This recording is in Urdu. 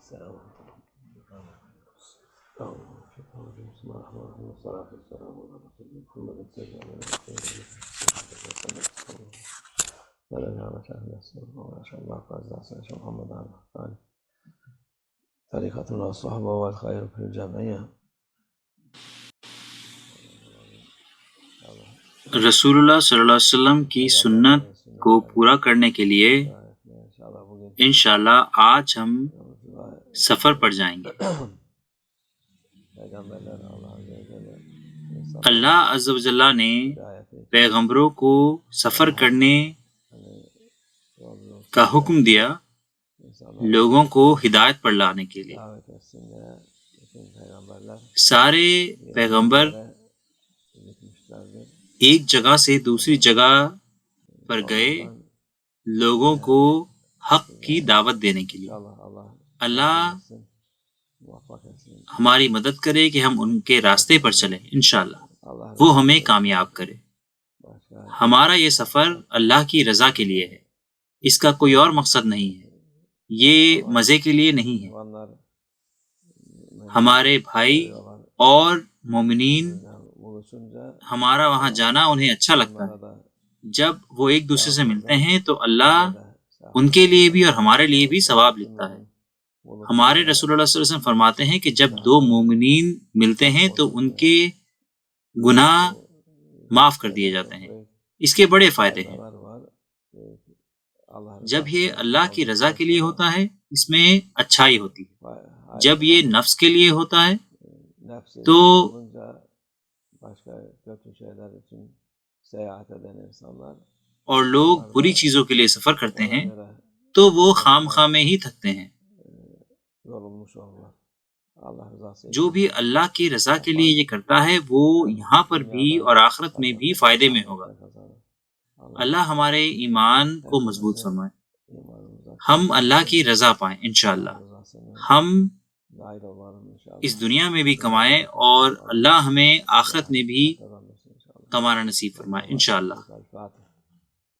السلام بسم الله الرحمن الرحيم والصلاة والسلام على رسول محمد سيدنا محمد وعلى طریقتنا الصحبة والخير في الجمعية. رسول اللہ صلی اللہ علیہ وسلم کی سنت کو پورا کرنے کے لیے انشاءاللہ آج ہم سفر پر جائیں گے. اللہ عز و جل نے پیغمبروں کو سفر کرنے کا حکم دیا لوگوں کو ہدایت پر لانے کے لیے. سارے پیغمبر ایک جگہ سے دوسری جگہ پر گئے لوگوں کو حق کی دعوت دینے کے لیے. اللہ ہماری مدد کرے کہ ہم ان کے راستے پر چلیں. انشاءاللہ وہ ہمیں کامیاب کرے. ہمارا یہ سفر اللہ کی رضا کے لیے ہے، اس کا کوئی اور مقصد نہیں ہے، یہ مزے کے لیے نہیں ہے. ہمارے بھائی اور مومنین ہمارا وہاں جانا انہیں اچھا لگتا ہے. جب وہ ایک دوسرے سے ملتے ہیں تو اللہ ان کے لیے بھی اور ہمارے لیے بھی ثواب لکھتا ہے. ہمارے رسول اللہ صلی اللہ علیہ وسلم فرماتے ہیں کہ جب دو مومنین ملتے ہیں تو ان کے گناہ معاف کر دیے جاتے ہیں. اس کے بڑے فائدے ہیں. جب یہ اللہ کی رضا کے لیے ہوتا ہے اس میں اچھائی ہوتی ہے. جب یہ نفس کے لیے ہوتا ہے تو اور لوگ بری چیزوں کے لیے سفر کرتے ہیں تو وہ خام خواہ میں ہی تھکتے ہیں. جو بھی اللہ کی رضا کے لیے یہ کرتا ہے وہ یہاں پر بھی اور آخرت میں بھی فائدے میں ہوگا. اللہ ہمارے ایمان کو مضبوط فرمائے، ہم اللہ کی رضا پائیں. انشاءاللہ ہم اس دنیا میں بھی کمائیں اور اللہ ہمیں آخرت میں بھی کمانا نصیب فرمائے. انشاءاللہ.